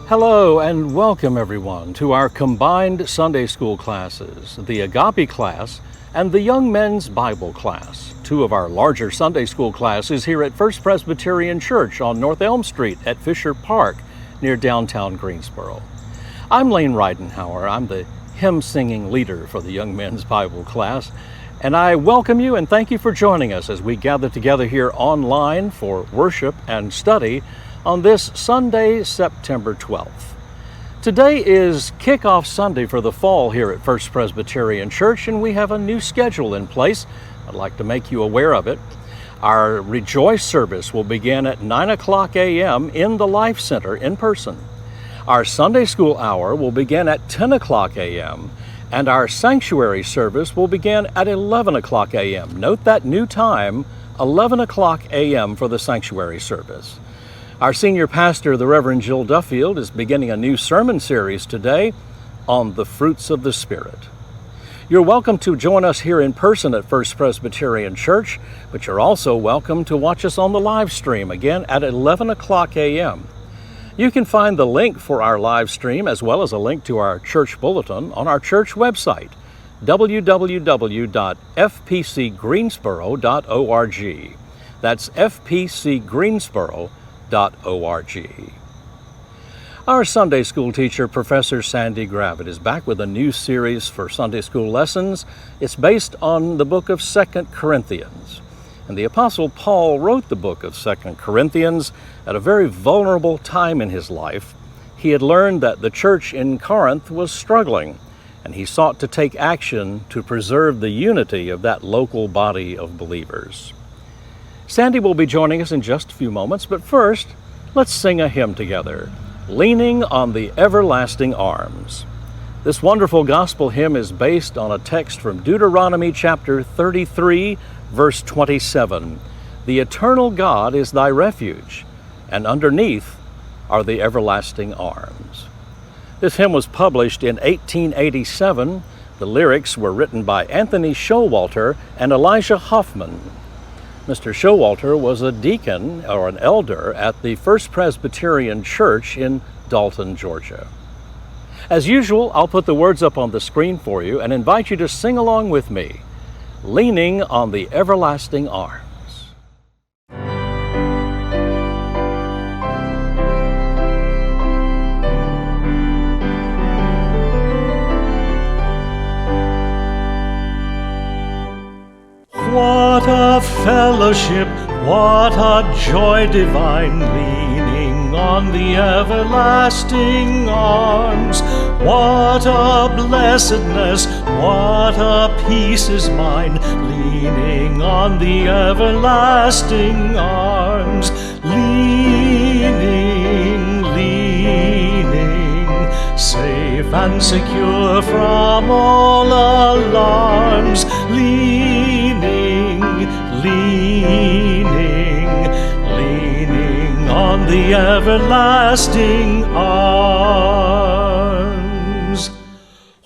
Hello and welcome everyone to our combined Sunday school classes, the Agape class and the Young Men's Bible class, two of our larger Sunday school classes here at First Presbyterian Church on North Elm Street at Fisher Park near downtown Greensboro. I'm Lane Ridenhour. I'm the hymn singing leader for the Young Men's Bible class, and I welcome you and thank you for joining us as we gather together here online for worship and study on this Sunday, September 12th. Today is kickoff Sunday for the fall here at First Presbyterian Church, and we have a new schedule in place. I'd like to make you aware of it. Our Rejoice service will begin at 9 o'clock a.m. in the Life Center in person. Our Sunday school hour will begin at 10 o'clock a.m., and our sanctuary service will begin at 11 o'clock a.m. Note that new time, 11 o'clock a.m. for the sanctuary service. Our senior pastor, the Reverend Jill Duffield, is beginning a new sermon series today on the fruits of the Spirit. You're welcome to join us here in person at First Presbyterian Church, but you're also welcome to watch us on the live stream again at 11 o'clock a.m. You can find the link for our live stream as well as a link to our church bulletin on our church website, www.fpcgreensboro.org. That's fpcgreensboro.org. Our Sunday school teacher, Professor Sandie Gravett, is back with a new series for Sunday school lessons. It's based on the book of 2 Corinthians. And the Apostle Paul wrote the book of 2 Corinthians at a very vulnerable time in his life. He had learned that the church in Corinth was struggling, and he sought to take action to preserve the unity of that local body of believers. Sandie will be joining us in just a few moments, but first, let's sing a hymn together, Leaning on the Everlasting Arms. This wonderful gospel hymn is based on a text from Deuteronomy chapter 33, verse 27. The eternal God is thy refuge, and underneath are the everlasting arms. This hymn was published in 1887. The lyrics were written by Anthony Showalter and Elijah Hoffman. Mr. Showalter was a deacon or an elder at the First Presbyterian Church in Dalton, Georgia. As usual, I'll put the words up on the screen for you and invite you to sing along with me, Leaning on the Everlasting Arms. What a fellowship, what a joy divine, leaning on the everlasting arms. What a blessedness, what a peace is mine, leaning on the everlasting arms. Leaning, safe and secure from all alarms. Leaning on the everlasting arms.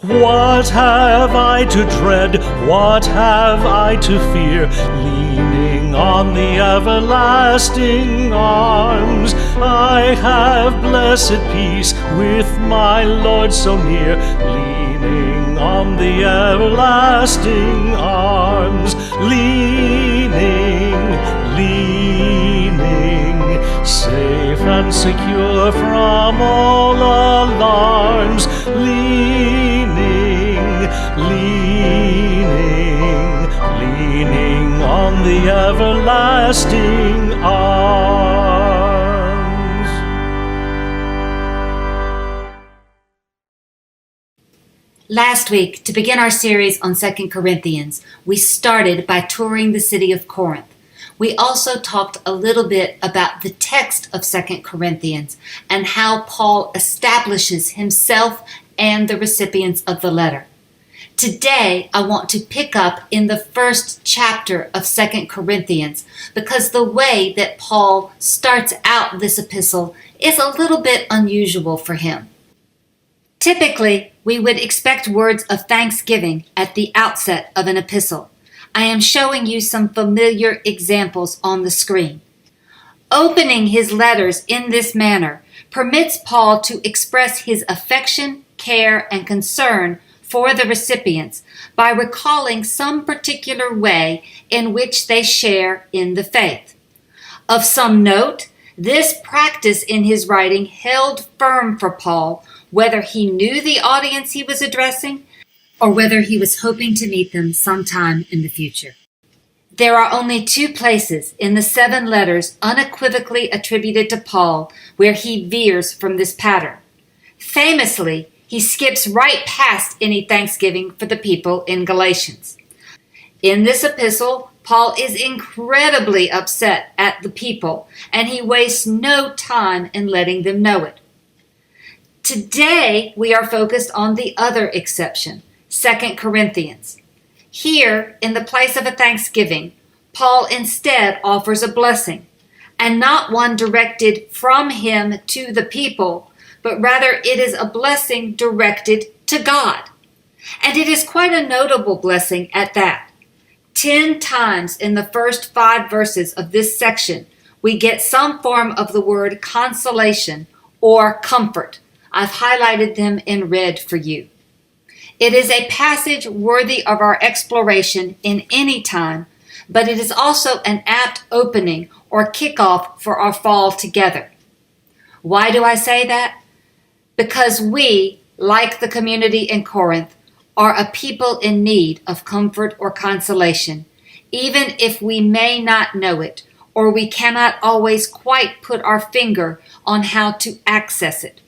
What have I to dread? What have I to fear? Leaning on the everlasting arms. I have blessed peace with my Lord so near. Leaning on the everlasting arms. Leaning, safe and secure from all alarms. Leaning on the everlasting arms. Last week, to begin our series on 2 Corinthians, we started by touring the city of Corinth. We also talked a little bit about the text of 2 Corinthians and how Paul establishes himself and the recipients of the letter. Today, I want to pick up in the first chapter of 2 Corinthians because the way that Paul starts out this epistle is a little bit unusual for him. Typically, we would expect words of thanksgiving at the outset of an epistle. I am showing you some familiar examples on the screen. Opening his letters in this manner permits Paul to express his affection, care, and concern for the recipients by recalling some particular way in which they share in the faith. Of some note, this practice in his writing held firm for Paul, whether he knew the audience he was addressing or whether he was hoping to meet them sometime in the future. There are only 2 places in the 7 letters unequivocally attributed to Paul where he veers from this pattern. Famously, he skips right past any thanksgiving for the people in Galatians. In this epistle, Paul is incredibly upset at the people, and he wastes no time in letting them know it. Today, we are focused on the other exception, 2 Corinthians. Here, in the place of a thanksgiving, Paul instead offers a blessing, and not one directed from him to the people, but rather it is a blessing directed to God. And it is quite a notable blessing at that. 10 times in the first 5 verses of this section, we get some form of the word consolation or comfort. I've highlighted them in red for you. It is a passage worthy of our exploration in any time, but it is also an apt opening or kickoff for our fall together. Why do I say that? Because we, like the community in Corinth, are a people in need of comfort or consolation, even if we may not know it, or we cannot always quite put our finger on how to access it.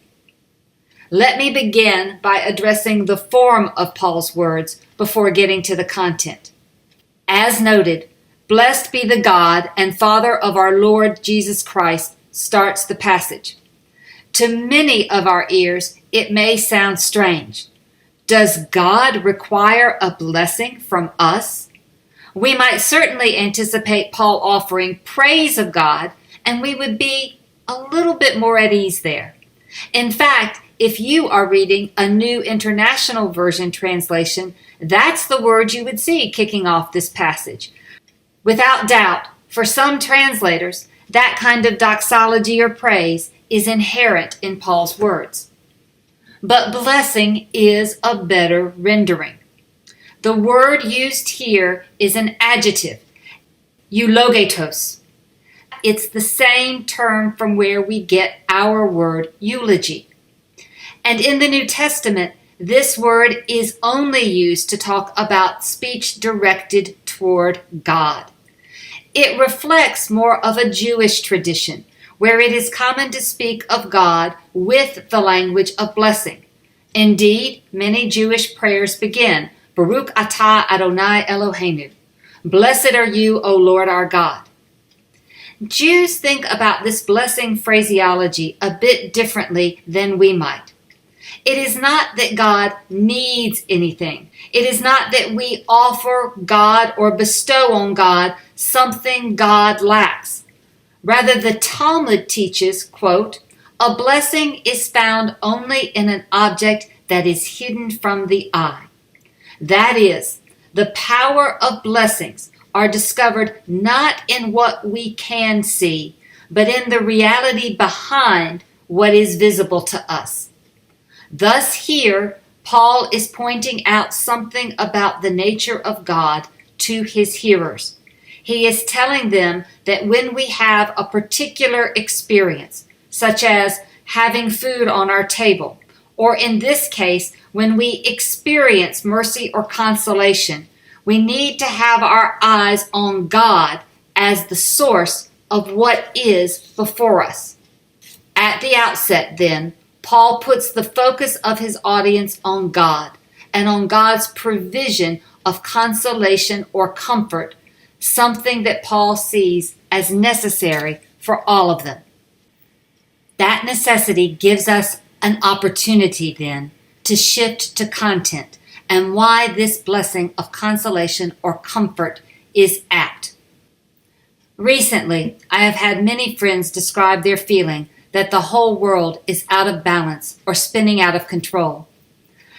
Let me begin by addressing the form of Paul's words before getting to the content. As noted, "Blessed be the God and Father of our Lord Jesus Christ," starts the passage. To many of our ears, it may sound strange. Does God require a blessing from us? We might certainly anticipate Paul offering praise of God, and we would be a little bit more at ease there. In fact, if you are reading a New International Version translation, that's the word you would see kicking off this passage. Without doubt, for some translators, that kind of doxology or praise is inherent in Paul's words. But blessing is a better rendering. The word used here is an adjective, eulogetos. It's the same term from where we get our word eulogy. And in the New Testament, this word is only used to talk about speech directed toward God. It reflects more of a Jewish tradition, where it is common to speak of God with the language of blessing. Indeed, many Jewish prayers begin, Baruch atah Adonai Eloheinu. Blessed are you, O Lord our God. Jews think about this blessing phraseology a bit differently than we might. It is not that God needs anything. It is not that we offer God or bestow on God something God lacks. Rather, the Talmud teaches, quote, "A blessing is found only in an object that is hidden from the eye." That is, the power of blessings are discovered not in what we can see, but in the reality behind what is visible to us. Thus here, Paul is pointing out something about the nature of God to his hearers. He is telling them that when we have a particular experience, such as having food on our table, or in this case, when we experience mercy or consolation, we need to have our eyes on God as the source of what is before us. At the outset, then, Paul puts the focus of his audience on God and on God's provision of consolation or comfort, something that Paul sees as necessary for all of them. That necessity gives us an opportunity then to shift to content and why this blessing of consolation or comfort is apt. Recently, I have had many friends describe their feeling that the whole world is out of balance or spinning out of control.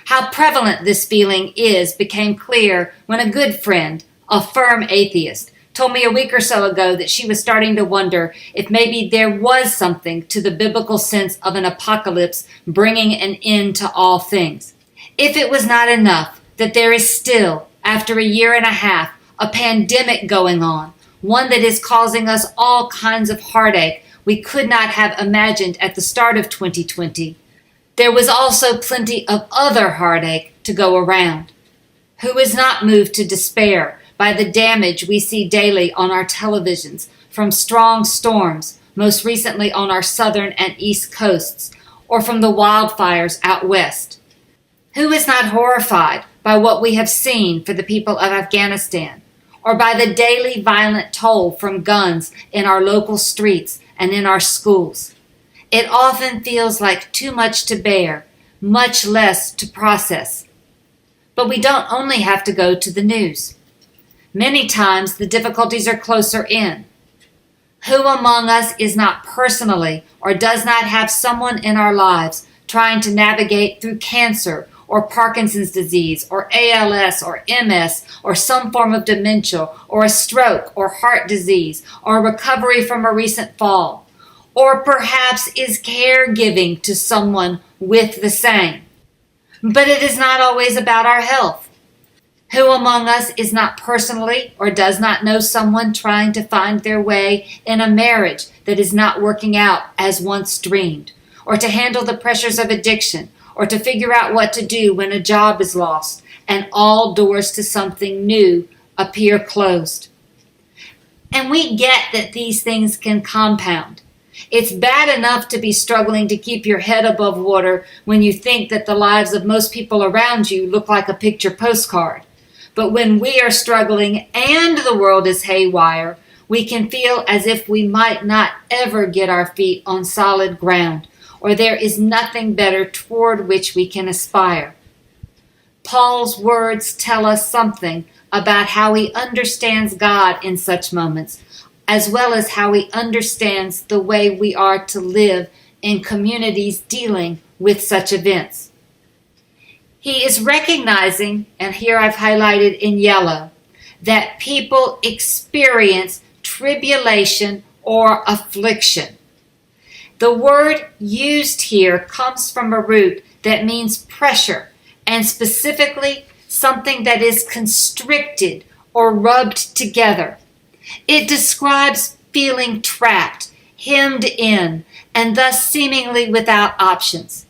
How prevalent this feeling is became clear when a good friend, a firm atheist, told me a week or so ago that she was starting to wonder if maybe there was something to the biblical sense of an apocalypse bringing an end to all things. If it was not enough that there is still, after a year and a half, a pandemic going on, one that is causing us all kinds of heartache we could not have imagined at the start of 2020, there was also plenty of other heartache to go around. Who is not moved to despair by the damage we see daily on our televisions from strong storms, most recently on our southern and east coasts, or from the wildfires out west? Who is not horrified by what we have seen for the people of Afghanistan, or by the daily violent toll from guns in our local streets and in our schools? It often feels like too much to bear, much less to process. But we don't only have to go to the news. Many times the difficulties are closer in. Who among us is not personally or does not have someone in our lives trying to navigate through cancer or Parkinson's disease or ALS or MS or some form of dementia or a stroke or heart disease or recovery from a recent fall, or perhaps is caregiving to someone with the same? But it is not always about our health. Who among us is not personally or does not know someone trying to find their way in a marriage that is not working out as once dreamed, or to handle the pressures of addiction, or to figure out what to do when a job is lost and all doors to something new appear closed? And we get that these things can compound. It's bad enough to be struggling to keep your head above water when you think that the lives of most people around you look like a picture postcard. But when we are struggling and the world is haywire, we can feel as if we might not ever get our feet on solid ground, or there is nothing better toward which we can aspire. Paul's words tell us something about how he understands God in such moments, as well as how he understands the way we are to live in communities dealing with such events. He is recognizing, and here I've highlighted in yellow, that people experience tribulation or affliction. The word used here comes from a root that means pressure, and specifically something that is constricted or rubbed together. It describes feeling trapped, hemmed in, and thus seemingly without options.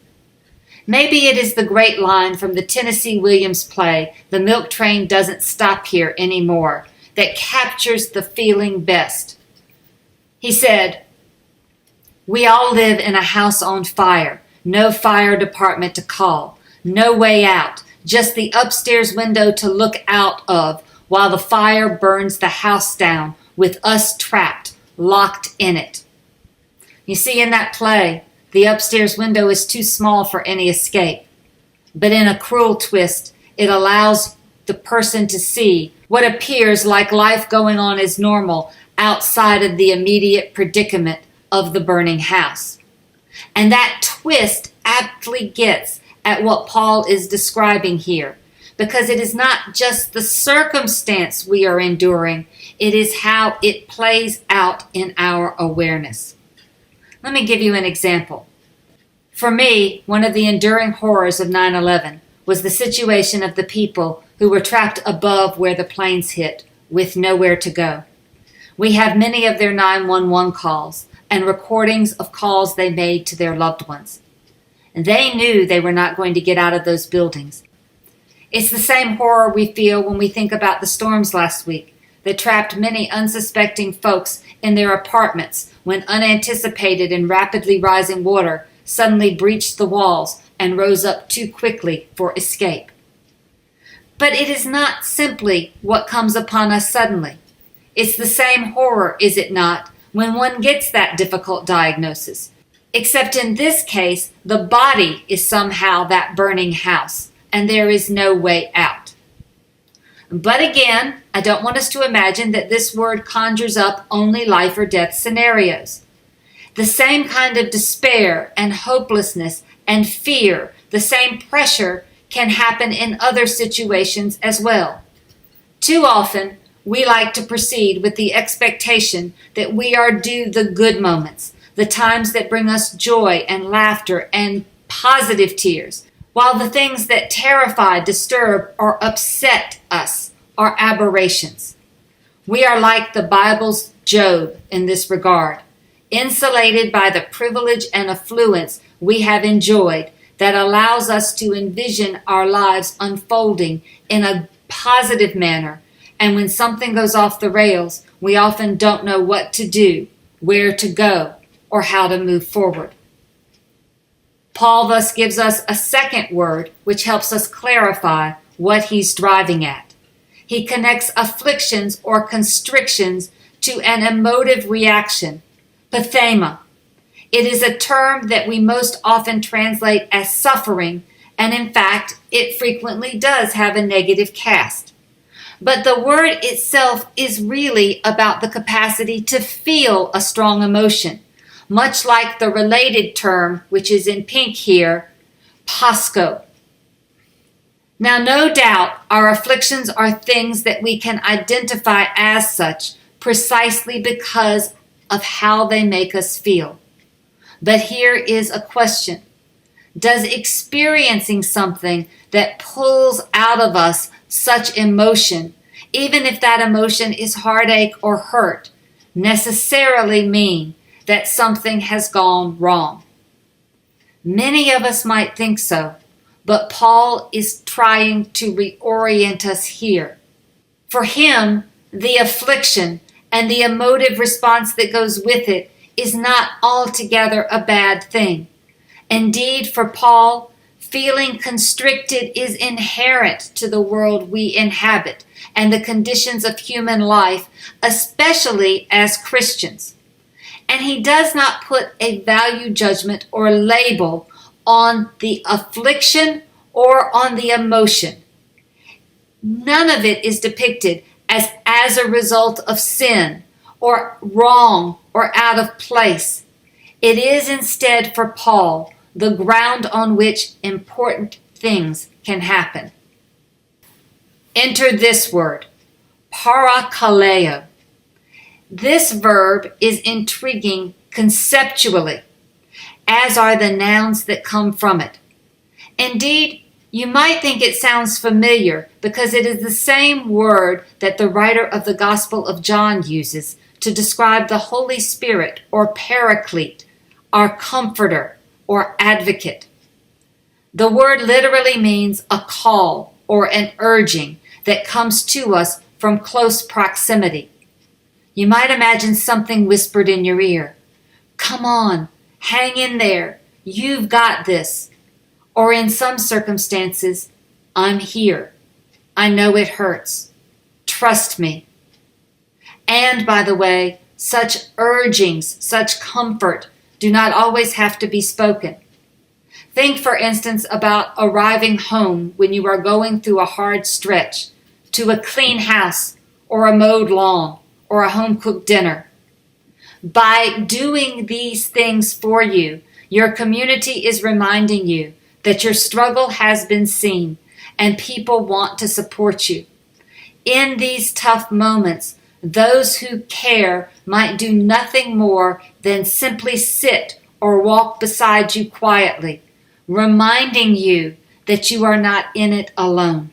Maybe it is the great line from the Tennessee Williams play, "The Milk Train Doesn't Stop Here Anymore," that captures the feeling best. He said, "We all live in a house on fire, no fire department to call, no way out, just the upstairs window to look out of while the fire burns the house down with us trapped, locked in it." You see, in that play, the upstairs window is too small for any escape. But in a cruel twist, it allows the person to see what appears like life going on as normal outside of the immediate predicament of the burning house. And that twist aptly gets at what Paul is describing here, because it is not just the circumstance we are enduring, it is how it plays out in our awareness. Let me give you an example. For me, one of the enduring horrors of 9/11 was the situation of the people who were trapped above where the planes hit, with nowhere to go. We have many of their 911 calls and recordings of calls they made to their loved ones. They knew they were not going to get out of those buildings. It's the same horror we feel when we think about the storms last week that trapped many unsuspecting folks in their apartments when unanticipated and rapidly rising water suddenly breached the walls and rose up too quickly for escape. But it is not simply what comes upon us suddenly. It's the same horror, is it not, when one gets that difficult diagnosis? Except in this case, the body is somehow that burning house, and there is no way out. But again, I don't want us to imagine that this word conjures up only life or death scenarios. The same kind of despair and hopelessness and fear, the same pressure can happen in other situations as well. Too often, we like to proceed with the expectation that we are due the good moments, the times that bring us joy and laughter and positive tears, while the things that terrify, disturb, or upset us are aberrations. We are like the Bible's Job in this regard, insulated by the privilege and affluence we have enjoyed that allows us to envision our lives unfolding in a positive manner. And when something goes off the rails, we often don't know what to do, where to go, or how to move forward. Paul thus gives us a second word which helps us clarify what he's driving at. He connects afflictions or constrictions to an emotive reaction, pathema. It is a term that we most often translate as suffering, and in fact, it frequently does have a negative cast. But the word itself is really about the capacity to feel a strong emotion, much like the related term, which is in pink here, pasco. Now, no doubt, our afflictions are things that we can identify as such precisely because of how they make us feel. But here is a question. Does experiencing something that pulls out of us such emotion, even if that emotion is heartache or hurt, necessarily mean that something has gone wrong? Many of us might think so, but Paul is trying to reorient us here. For him, the affliction and the emotive response that goes with it is not altogether a bad thing. Indeed, for Paul, feeling constricted is inherent to the world we inhabit and the conditions of human life, especially as Christians. And he does not put a value judgment or label on the affliction or on the emotion. None of it is depicted as a result of sin or wrong or out of place. It is instead for Paul the ground on which important things can happen. Enter this word, parakaleo. This verb is intriguing conceptually, as are the nouns that come from it. Indeed, you might think it sounds familiar because it is the same word that the writer of the Gospel of John uses to describe the Holy Spirit or Paraclete, our comforter or advocate. The word literally means a call or an urging that comes to us from close proximity. You might imagine something whispered in your ear. Come on, hang in there, you've got this. Or in some circumstances, I'm here. I know it hurts. Trust me. And by the way, such urgings, such comfort do not always have to be spoken. Think, for instance, about arriving home when you are going through a hard stretch, to a clean house or a mowed lawn or a home-cooked dinner. By doing these things for you, your community is reminding you that your struggle has been seen and people want to support you. In these tough moments, those who care might do nothing more than simply sit or walk beside you quietly, reminding you that you are not in it alone.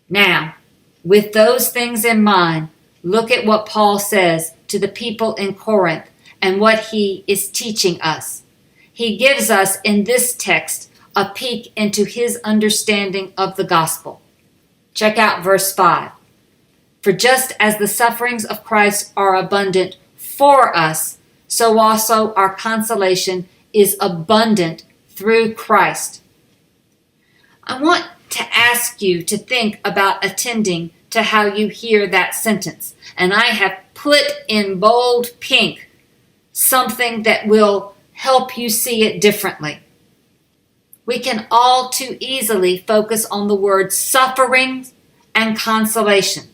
Now, with those things in mind, look at what Paul says to the people in Corinth and what he is teaching us. He gives us in this text a peek into his understanding of the gospel. Check out verse 5. For just as the sufferings of Christ are abundant for us, so also our consolation is abundant through Christ. I want to ask you to think about attending to how you hear that sentence. And I have put in bold pink something that will help you see it differently. We can all too easily focus on the words suffering and consolation.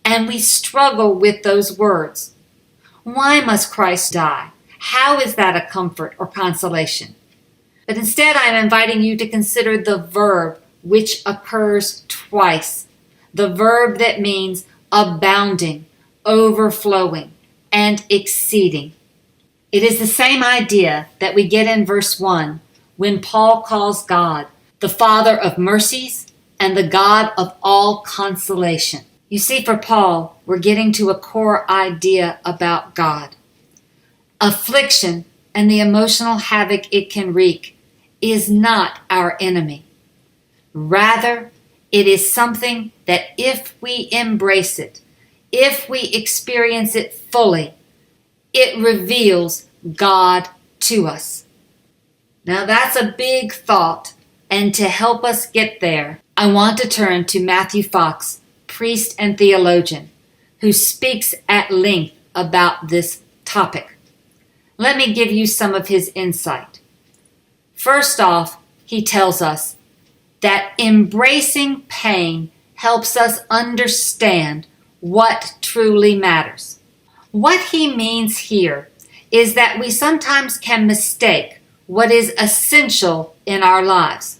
And we struggle with those words. Why must Christ die? How is that a comfort or consolation? But instead, I am inviting you to consider the verb which occurs twice. the verb that means abounding, overflowing, and exceeding. It is the same idea that we get in verse 1 when Paul calls God the Father of mercies and the God of all consolation. You see, for Paul, we're getting to a core idea about God. Affliction and the emotional havoc it can wreak is not our enemy. Rather, it is something that if we embrace it, if we experience it fully, it reveals God to us. Now that's a big thought, and to help us get there, I want to turn to Matthew Fox, priest and theologian, who speaks at length about this topic. Let me give you some of his insight. First off, he tells us that embracing pain helps us understand what truly matters. What he means here is that we sometimes can mistake what is essential in our lives.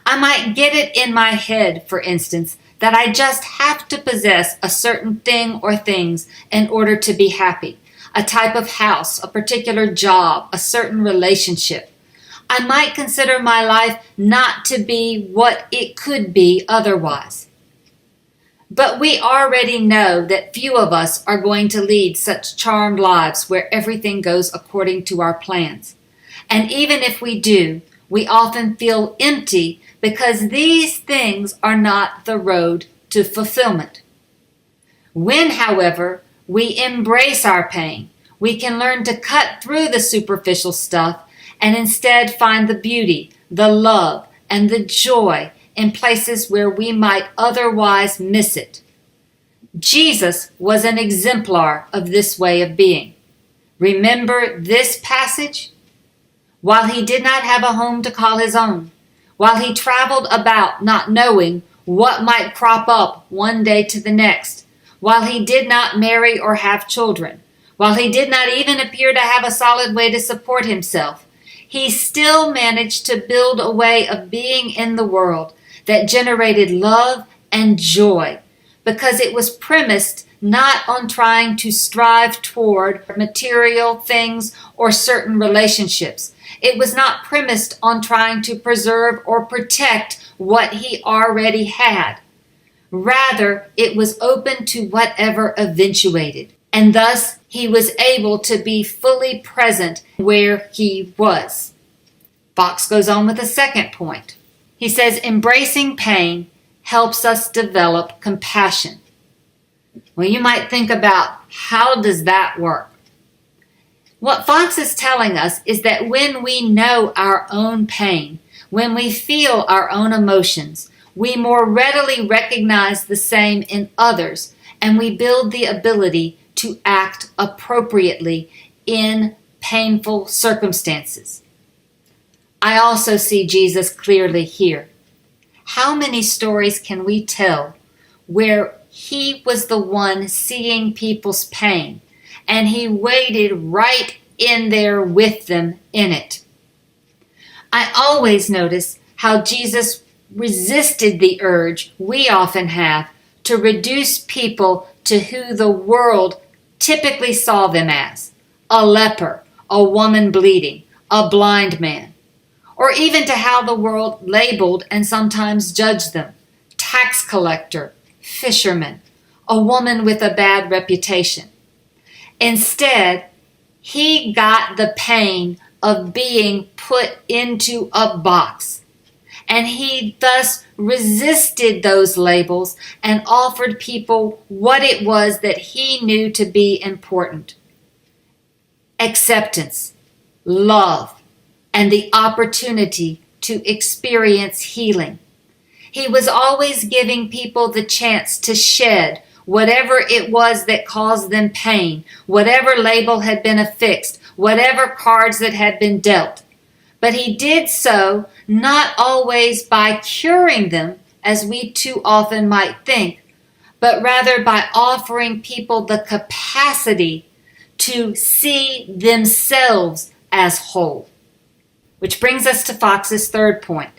I might get it in my head, for instance, that I just have to possess a certain thing or things in order to be happy. A type of house, a particular job, a certain relationship. I might consider my life not to be what it could be otherwise. But we already know that few of us are going to lead such charmed lives where everything goes according to our plans. And even if we do, we often feel empty because these things are not the road to fulfillment. When, however, we embrace our pain, we can learn to cut through the superficial stuff and instead find the beauty, the love, and the joy in places where we might otherwise miss it. Jesus was an exemplar of this way of being. Remember this passage? While he did not have a home to call his own, while he traveled about not knowing what might crop up one day to the next, while he did not marry or have children, while he did not even appear to have a solid way to support himself, he still managed to build a way of being in the world that generated love and joy, because it was premised not on trying to strive toward material things or certain relationships. It was not premised on trying to preserve or protect what he already had. Rather, it was open to whatever eventuated, and thus he was able to be fully present where he was. Fox goes on with a second point. He says, embracing pain helps us develop compassion. Well, you might think about, how does that work? What Fox is telling us is that when we know our own pain, when we feel our own emotions, we more readily recognize the same in others, and we build the ability to act appropriately in painful circumstances. I also see Jesus clearly here. How many stories can we tell where he was the one seeing people's pain, and he waited right in there with them in it? I always notice how Jesus resisted the urge we often have to reduce people to who the world typically saw them as: a leper, a woman bleeding, a blind man, or even to how the world labeled and sometimes judged them: tax collector, fisherman, a woman with a bad reputation. Instead, he got the pain of being put into a box, and he thus resisted those labels and offered people what it was that he knew to be important: acceptance, love, and the opportunity to experience healing. He was always giving people the chance to shed whatever it was that caused them pain, whatever label had been affixed, whatever cards that had been dealt. But he did so not always by curing them, as we too often might think, but rather by offering people the capacity to see themselves as whole. Which brings us to Fox's third point.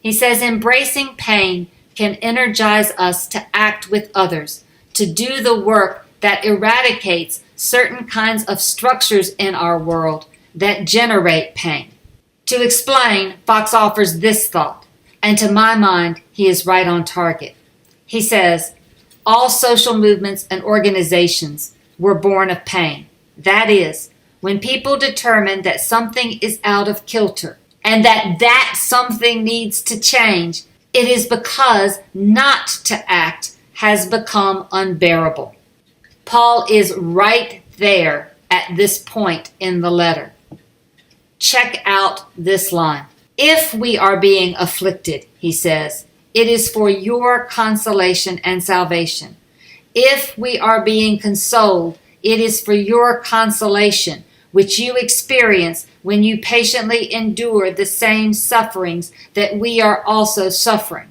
He says embracing pain can energize us to act with others, to do the work that eradicates certain kinds of structures in our world that generate pain. To explain, Fox offers this thought, and to my mind, he is right on target. He says, all social movements and organizations were born of pain. That is, when people determine that something is out of kilter and that something needs to change, it is because not to act has become unbearable. Paul is right there at this point in the letter. Check out this line. If we are being afflicted, he says, it is for your consolation and salvation. If we are being consoled, it is for your consolation, which you experience when you patiently endure the same sufferings that we are also suffering.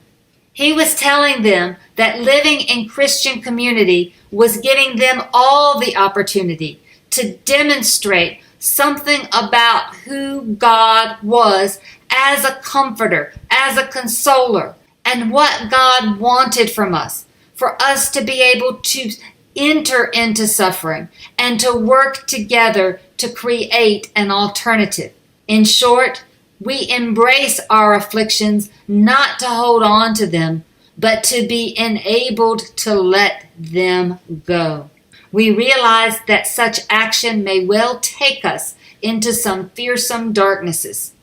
He was telling them that living in Christian community was giving them all the opportunity to demonstrate something about who God was as a comforter, as a consoler, and what God wanted from us, for us to be able to enter into suffering and to work together to create an alternative. In short, we embrace our afflictions not to hold on to them, but to be enabled to let them go. We realize that such action may well take us into some fearsome darknesses,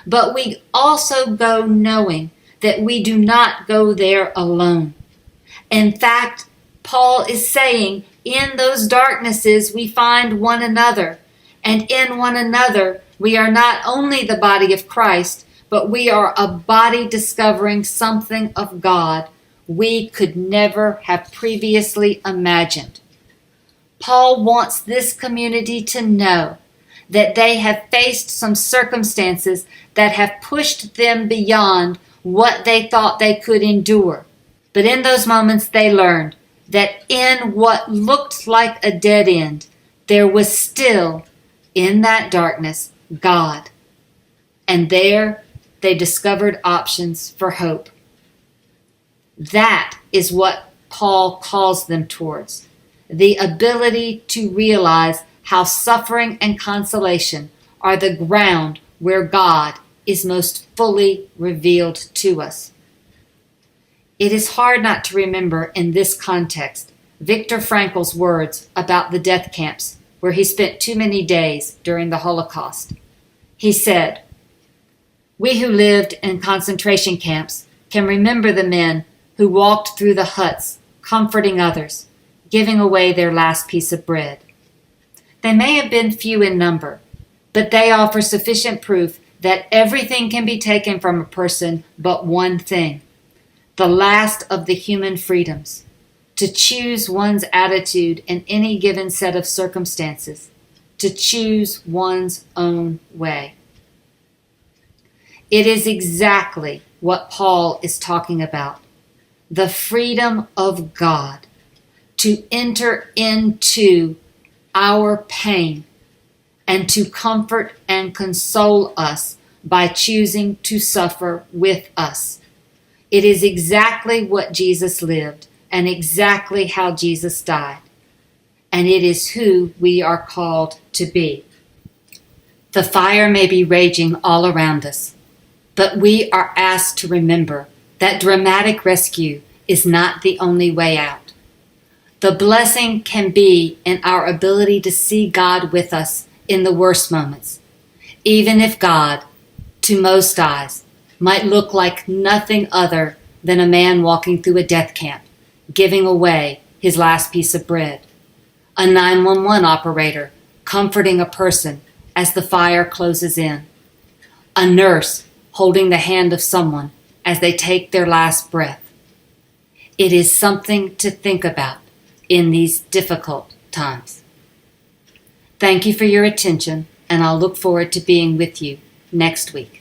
but we also go knowing that we do not go there alone. In fact, Paul is saying in those darknesses we find one another, and in one another we are not only the body of Christ, but we are a body discovering something of God we could never have previously imagined. Paul wants this community to know that they have faced some circumstances that have pushed them beyond what they thought they could endure. But in those moments they learned that in what looked like a dead end, there was still, in that darkness, God. And there they discovered options for hope. That is what Paul calls them towards, the ability to realize how suffering and consolation are the ground where God is most fully revealed to us. It is hard not to remember in this context Viktor Frankl's words about the death camps where he spent too many days during the Holocaust. He said, "We who lived in concentration camps can remember the men who walked through the huts, comforting others, giving away their last piece of bread. They may have been few in number, but they offer sufficient proof that everything can be taken from a person but one thing, the last of the human freedoms, to choose one's attitude in any given set of circumstances, to choose one's own way." It is exactly what Paul is talking about, the freedom of God to enter into our pain and to comfort and console us by choosing to suffer with us. It is exactly what Jesus lived and exactly how Jesus died. And it is who we are called to be. The fire may be raging all around us, but we are asked to remember that dramatic rescue is not the only way out. The blessing can be in our ability to see God with us in the worst moments, even if God, to most eyes, might look like nothing other than a man walking through a death camp, giving away his last piece of bread, a 911 operator comforting a person as the fire closes in, a nurse holding the hand of someone as they take their last breath. It is something to think about in these difficult times. Thank you for your attention, and I'll look forward to being with you next week.